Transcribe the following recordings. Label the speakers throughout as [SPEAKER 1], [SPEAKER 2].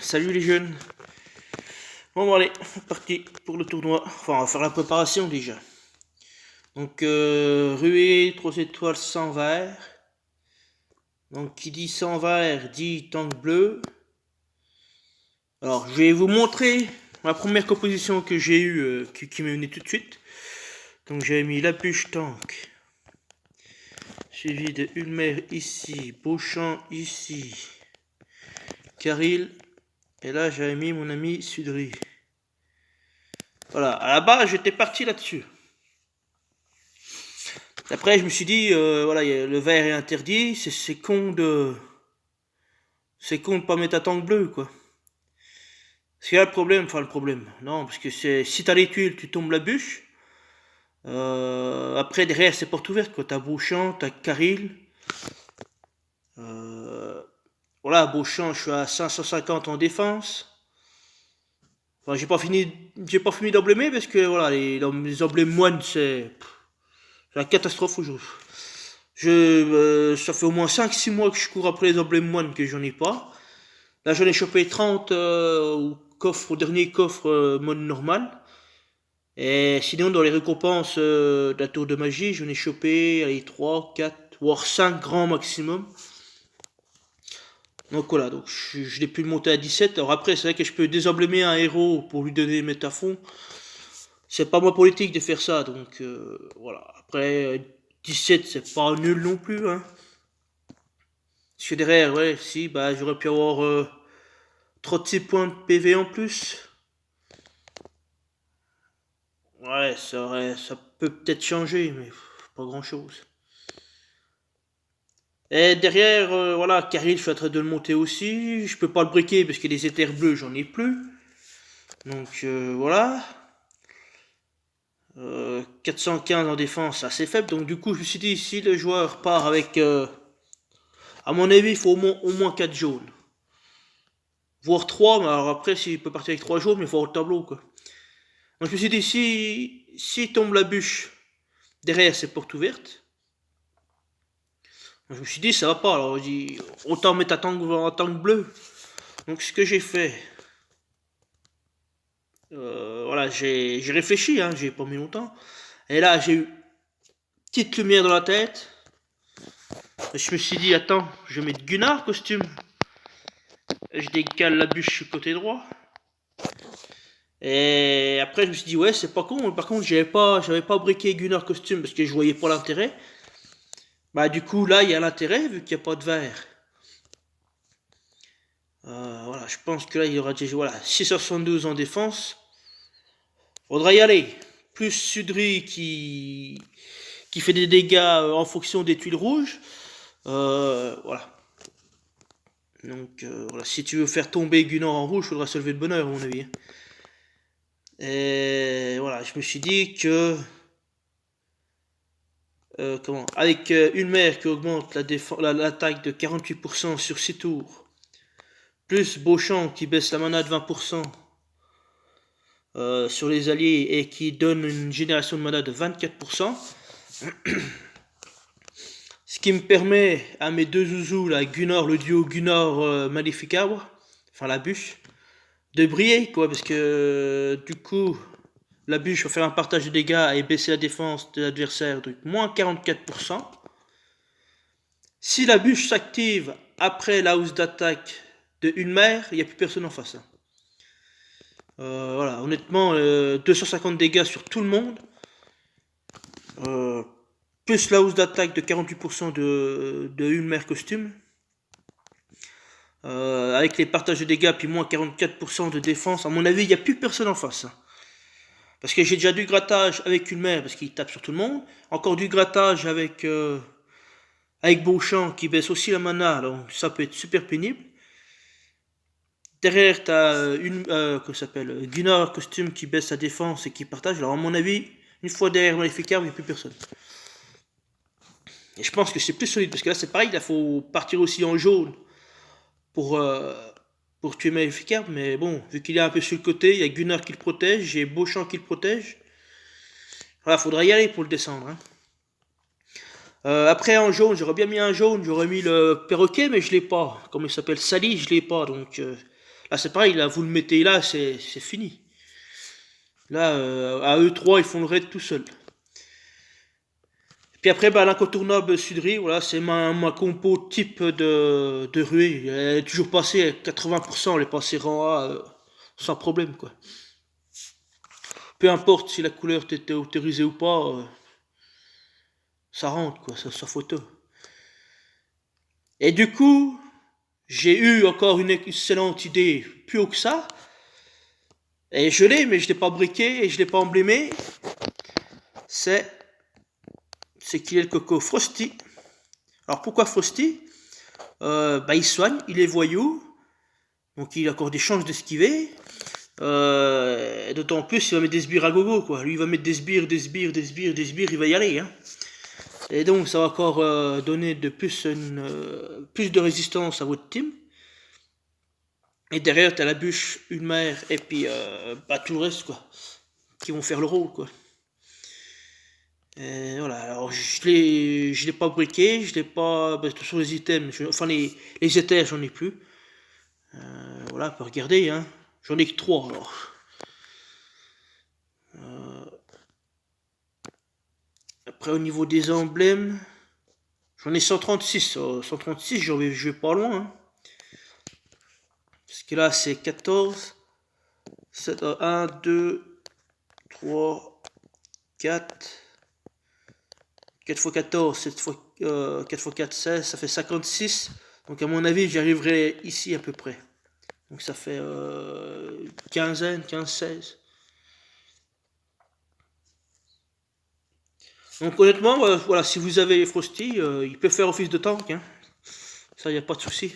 [SPEAKER 1] Salut les jeunes. Bon allez, parti pour le tournoi. Enfin, on va faire la préparation déjà. Donc, ruée, 3 étoiles, 100 verts. Donc, qui dit 100 verts dit tank bleu. Alors, je vais vous montrer la première composition que j'ai eue, qui m'est venue tout de suite. Donc, j'ai mis la bûche tank. Suivi de Ulmer ici, Beauchamp ici, Caril. Et là, j'avais mis mon ami Sudry. Voilà, à la base, j'étais parti là-dessus. Après, je me suis dit, voilà, le vert est interdit, c'est con de... C'est con de pas mettre un tank bleu, quoi. Parce qu'il y a le problème, enfin le problème, non, parce que si t'as les tuiles, tu tombes la bûche. Après, derrière, c'est porte ouverte, quoi. T'as Beauchamp, t'as Caril. Voilà, Beauchamp, je suis à 550 en défense. Enfin, j'ai pas fini d'emblémer parce que, voilà, les emblèmes moines, c'est la catastrophe aujourd'hui. Ça fait au moins 5-6 mois que je cours après les emblèmes moines que j'en ai pas. Là, j'en ai chopé 30 au dernier coffre mode normal. Et sinon, dans les récompenses de la tour de magie, j'en ai chopé allez, 3, 4, voire 5 grands maximum. Donc voilà, donc je l'ai pu le monter à 17. Alors après, c'est vrai que je peux désemblémer un héros pour lui donner mettre à fond. C'est pas moi politique de faire ça, donc voilà. Après, 17, c'est pas nul non plus, hein. Parce que derrière, ouais, si, bah j'aurais pu avoir 36 points de PV en plus. Ouais, ça peut peut-être changer, mais pas grand chose. Et derrière, voilà, Caril, je suis en train de le monter aussi. Je peux pas le briquer parce que les éthers bleus, j'en ai plus. Donc voilà. 415 en défense, assez faible. Donc du coup, je me suis dit, si le joueur part avec... à mon avis, il faut au moins 4 jaunes. Voire 3, mais alors après, s'il peut partir avec 3 jaunes, mais il faut avoir le tableau, quoi. Donc je me suis dit, si tombe la bûche, derrière c'est porte ouverte. Je me suis dit, ça va pas, alors je dis, autant mettre un tank bleu. Donc ce que j'ai fait, voilà, j'ai réfléchi, hein, j'ai pas mis longtemps. Et là, j'ai eu petite lumière dans la tête. Et je me suis dit, attends, je vais mettre Gunnar costume. Et je décale la bûche du côté droit. Et après, je me suis dit, ouais, c'est pas con. Par contre, j'avais pas briqué Gunnar costume parce que je voyais pas l'intérêt. Bah, du coup, là, il y a l'intérêt vu qu'il n'y a pas de verre. Voilà, je pense que là, il y aura déjà, voilà, 672 en défense. Faudra y aller. Plus Sudry qui fait des dégâts en fonction des tuiles rouges. Voilà. Donc, voilà, si tu veux faire tomber Gunnar en rouge, il faudra se lever de bonne heure, à mon avis. Et voilà, je me suis dit que avec Ulmer qui augmente l'attaque de 48% sur 6 tours, plus Beauchamp qui baisse la mana de 20% sur les alliés et qui donne une génération de mana de 24%, ce qui me permet à mes deux zouzous, là, Gunnar, le duo Gunnar Maleficabre, enfin la bûche, de briller, quoi, parce que du coup, la bûche va faire un partage de dégâts et baisser la défense de l'adversaire de moins 44%. Si la bûche s'active après la hausse d'attaque de Ulmer, il n'y a plus personne en face. Voilà, honnêtement, 250 dégâts sur tout le monde. Plus la hausse d'attaque de 48% de Ulmer costume. Avec les partages de dégâts, puis moins 44% de défense. À mon avis, il n'y a plus personne en face. Parce que j'ai déjà du grattage avec Ulmer, parce qu'il tape sur tout le monde. Encore du grattage avec Beauchamp, qui baisse aussi la mana, donc ça peut être super pénible. Derrière, t'as Gunnar costume qui baisse sa défense et qui partage. Alors à mon avis, une fois derrière Maleficabre, il n'y a plus personne. Et je pense que c'est plus solide, parce que là c'est pareil, il faut partir aussi en jaune pour tuer Maleficabre, mais bon, vu qu'il est un peu sur le côté, il y a Gunnar qui le protège, j'ai Beauchamp qui le protège. Voilà, faudra y aller pour le descendre. Hein. Après en jaune, j'aurais bien mis un jaune, j'aurais mis le perroquet, mais je l'ai pas. Comme il s'appelle Sally, je l'ai pas, donc Là, c'est pareil, là, vous le mettez là, c'est fini. Là, à eux trois, ils font le raid tout seuls. Puis après, bah, l'incontournable Sudri, voilà, c'est ma compo type de ruée. Elle est toujours passée à 80%, elle est passée rang A sans problème, quoi. Peu importe si la couleur t'était autorisée ou pas, ça rentre, quoi, ça photo. Et du coup, j'ai eu encore une excellente idée, plus haut que ça. Et je l'ai, mais je l'ai pas briqué et je l'ai pas emblémé. C'est qu'il est le coco Frosty. Alors pourquoi Frosty? Bah, il soigne, il est voyou, donc il a encore des chances d'esquiver. D'autant plus, il va mettre des sbires à gogo, quoi. Lui, il va mettre des sbires, il va y aller, hein. Et donc, ça va encore donner de plus de résistance à votre team. Et derrière, t'as la bûche, une mère, et puis bah, tout le reste, quoi. Qui vont faire le rôle, quoi. Et voilà, alors je l'ai pas briqué, je l'ai pas. Bah, sur les items, enfin les éthers, j'en ai plus. Voilà, on peut regarder, hein. J'en ai que 3 alors. Après, au niveau des emblèmes, j'en ai 136. 136, je vais pas loin, hein. Parce que là, c'est 14. 7, 1, 2, 3, 4. 4 x 14, 7 x, 4 x 4, 16, ça fait 56. Donc à mon avis, j'y arriverai ici à peu près. Donc ça fait quinzaine, 15-16. Donc honnêtement, voilà, si vous avez Frosty, il peut faire office de tank, hein. Ça, y a pas de souci.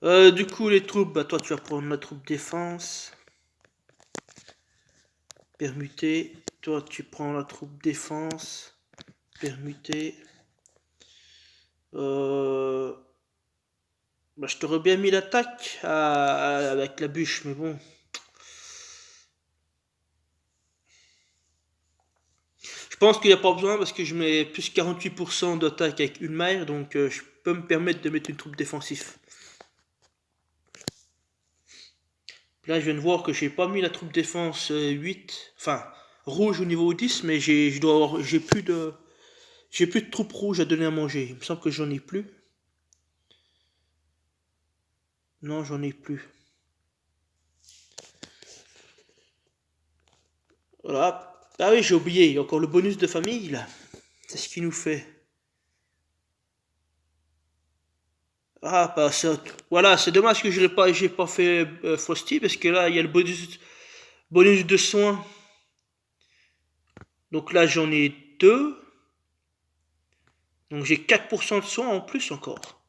[SPEAKER 1] Du coup, les troupes, bah toi tu vas prendre la troupe défense. Permuté. Toi tu prends la troupe défense. Permuté. Bah, je t'aurais bien mis l'attaque avec la bûche, mais bon. Je pense qu'il n'y a pas besoin parce que je mets plus 48% d'attaque avec une mère, donc je peux me permettre de mettre une troupe défensive. Là, je viens de voir que j'ai pas mis la troupe défense 8, enfin rouge au niveau 10, mais j'ai plus de troupes rouges à donner à manger. Il me semble que j'en ai plus. Non, j'en ai plus. Voilà. Ah oui, j'ai oublié, il y a encore le bonus de famille là. C'est ce qu'il nous fait. Ah, bah ça, voilà, c'est dommage que j'ai pas fait Frosty parce que là, il y a le bonus de soins. Donc là, j'en ai 2. Donc j'ai 4% de soins en plus encore.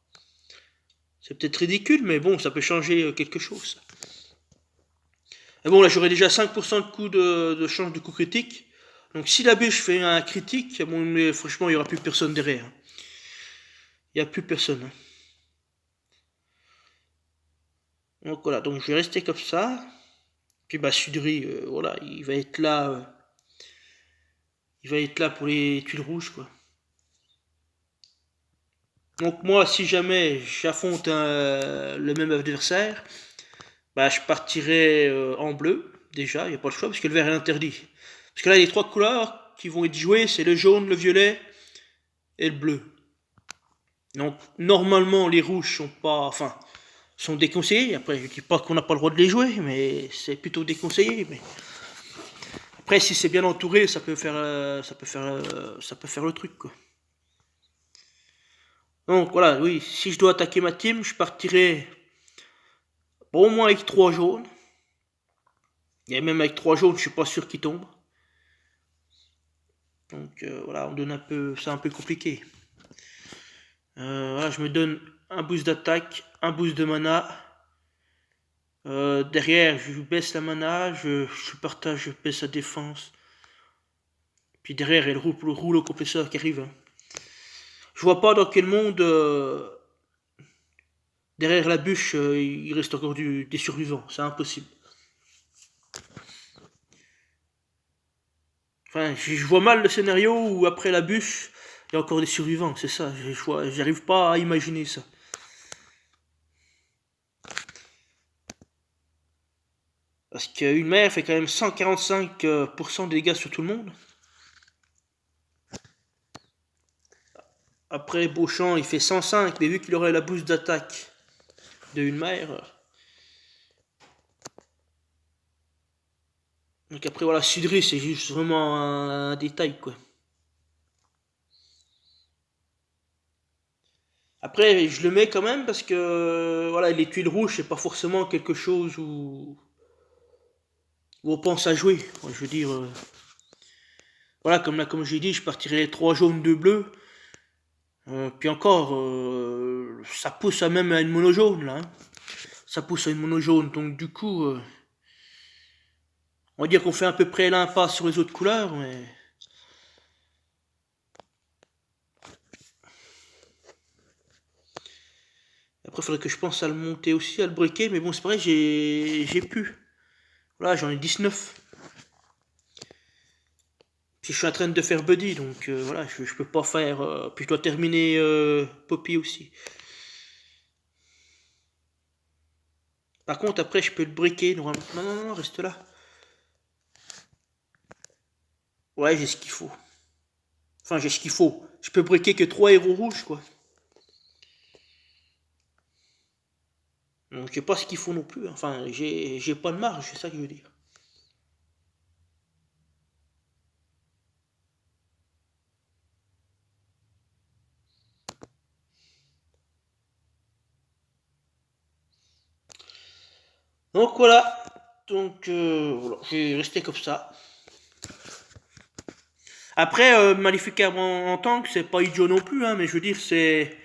[SPEAKER 1] C'est peut-être ridicule, mais bon, ça peut changer quelque chose. Et bon, là, j'aurai déjà 5% de coup de chance de coup critique. Donc si la bûche fait un critique, bon, mais franchement, il n'y aura plus personne derrière. Il n'y a plus personne, hein. Donc voilà, donc je vais rester comme ça. Puis bah Sudri, voilà, il va être là. Il va être là pour les tuiles rouges, quoi. Donc moi, si jamais j'affronte le même adversaire, bah je partirai en bleu, déjà, il n'y a pas le choix, parce que le vert est interdit. Parce que là, les 3 couleurs qui vont être jouées, c'est le jaune, le violet et le bleu. Donc normalement, les rouges sont pas... Enfin, sont déconseillés. Après, je dis pas qu'on n'a pas le droit de les jouer, mais c'est plutôt déconseillé. Mais après, si c'est bien entouré, ça peut faire le truc, quoi. Donc voilà, oui, si je dois attaquer ma team, je partirai au moins avec 3 jaunes. Et même avec 3 jaunes, je suis pas sûr qu'ils tombent. Donc voilà, on donne un peu, c'est un peu compliqué. Voilà, je me donne un boost d'attaque, un boost de mana. Derrière, je baisse la mana, je partage, je baisse la défense. Puis derrière, il y a le rouleau compresseur qui arrive, hein. Je vois pas dans quel monde, derrière la bûche, il reste encore des survivants. C'est impossible. Enfin, je vois mal le scénario où après la bûche, il y a encore des survivants. C'est ça, j'arrive pas à imaginer ça. Parce qu'une mer fait quand même 145% de dégâts sur tout le monde. Après, Beauchamp, il fait 105, mais vu qu'il aurait la boost d'attaque de une mer. Donc après, voilà, Sudri, c'est juste vraiment un détail, quoi. Après, je le mets quand même parce que voilà, les tuiles rouges, c'est pas forcément quelque chose où on pense à jouer. Moi, je veux dire, voilà, comme j'ai dit, je partirais 3 jaunes, 2 bleus. Puis encore, ça pousse à même à une mono jaune là, hein. Ça pousse à une mono jaune, donc du coup, on va dire qu'on fait à peu près l'impasse sur les autres couleurs, mais après, il faudrait que je pense à le monter aussi, à le briquer, mais bon, c'est pareil, j'ai pu. Voilà, j'en ai 19. Puis je suis en train de faire Buddy, donc voilà, je peux pas faire. Puis je dois terminer Poppy aussi. Par contre, après, je peux le briquer. Normalement. Non, non, non, reste là. Ouais, j'ai ce qu'il faut. Enfin, j'ai ce qu'il faut. Je peux briquer que 3 héros rouges, quoi. Donc, j'ai pas ce qu'il faut non plus. Enfin, j'ai pas de marge, c'est ça que je veux dire. Donc voilà. Donc, voilà, je vais rester comme ça. Après, Malefica en tank, c'est pas idiot non plus, hein, mais je veux dire, c'est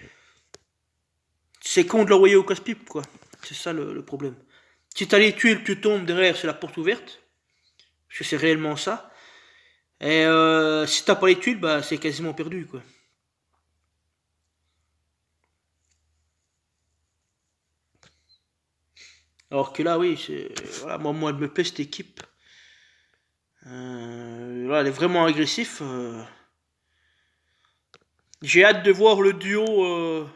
[SPEAKER 1] con de l'envoyer au casse-pipe, quoi. C'est ça le problème. Si t'as les tuiles, tu tombes derrière, c'est la porte ouverte. Parce que c'est réellement ça. Et si t'as pas les tuiles, bah c'est quasiment perdu, quoi. Alors que là, oui, voilà, moi, elle me plaît cette équipe. Là, elle est vraiment agressif. J'ai hâte de voir le duo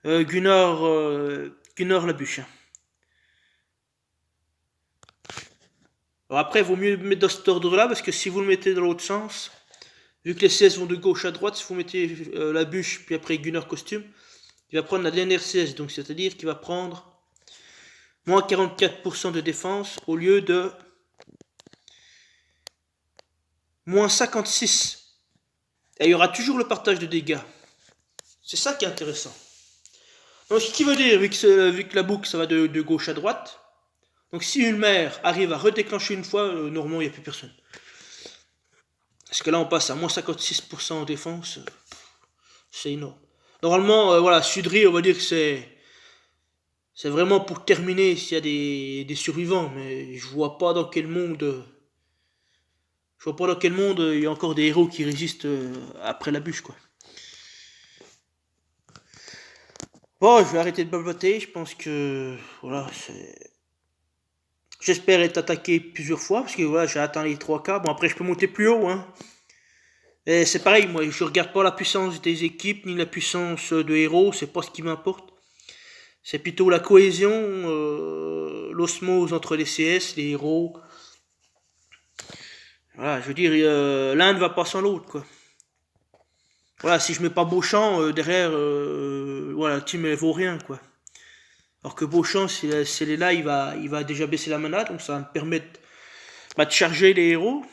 [SPEAKER 1] Gunnar Labuche. Alors après, il vaut mieux le mettre dans cet ordre-là, parce que si vous le mettez dans l'autre sens, vu que les CS vont de gauche à droite, si vous mettez la bûche, puis après Gunnar costume, il va prendre la dernière CS, donc c'est-à-dire qu'il va prendre moins 44% de défense au lieu de moins 56. Et il y aura toujours le partage de dégâts. C'est ça qui est intéressant. Donc ce qui veut dire, vu que la boucle ça va de gauche à droite, donc si une mère arrive à redéclencher une fois, normalement il n'y a plus personne. Parce que là on passe à moins 56% en défense, c'est énorme. Normalement, voilà, Sudri, on va dire que c'est vraiment pour terminer s'il y a des survivants, mais je vois pas dans quel monde il y a encore des héros qui résistent après la bûche, quoi. Bon, je vais arrêter de babloter, je pense que voilà, j'espère être attaqué plusieurs fois, parce que voilà, j'ai atteint les 3K. Bon, après, je peux monter plus haut, hein. Et c'est pareil, moi, je regarde pas la puissance des équipes, ni la puissance de héros, c'est pas ce qui m'importe. C'est plutôt la cohésion, l'osmose entre les CS, les héros. Voilà, je veux dire, l'un ne va pas sans l'autre, quoi. Voilà, si je mets pas Beauchamp, derrière, voilà, la team elle vaut rien, quoi. Alors que Beauchamp, s'il est là, il va déjà baisser la mana, donc ça va me permettre bah, de charger les héros.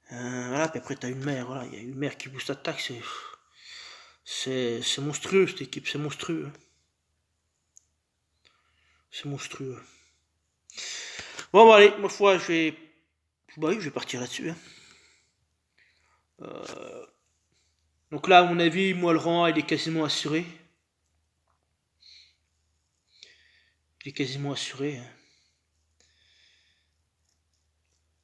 [SPEAKER 1] Voilà, puis après t'as une mère, voilà, il y a une mère qui booste attaque, c'est monstrueux cette équipe, c'est monstrueux. C'est monstrueux. Bon, bah, allez, ma foi, bah oui, je vais partir là-dessus, hein. Donc là, à mon avis, moi, le rang, il est quasiment assuré. Il est quasiment assuré, hein.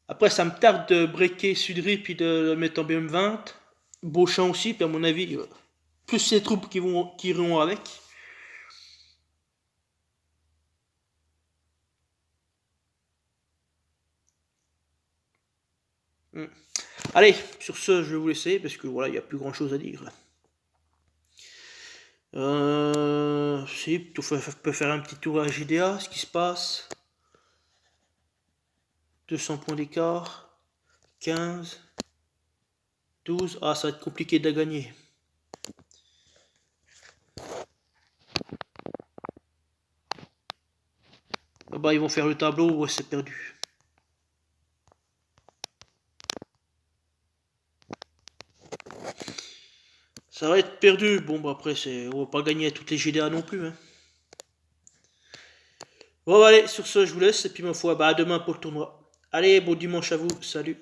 [SPEAKER 1] Après, ça me tarde de breaker Sudri puis de le mettre en BM20. Beauchamp aussi, puis à mon avis, plus les troupes qui iront avec. Hmm. Allez, sur ce, je vais vous laisser parce que voilà, il n'y a plus grand chose à dire là. Si, tu peux faire un petit tour à GDA, ce qui se passe. 200 points d'écart. 15. 12. Ah, ça va être compliqué de la gagner. Ah bah, ils vont faire le tableau. Ouais, c'est perdu. Ça va être perdu. Bon, bah après, on va pas gagner à toutes les GDA non plus. Hein. Bon, bah, allez, sur ce, je vous laisse. Et puis, ma foi, bah, à demain pour le tournoi. Allez, bon dimanche à vous. Salut.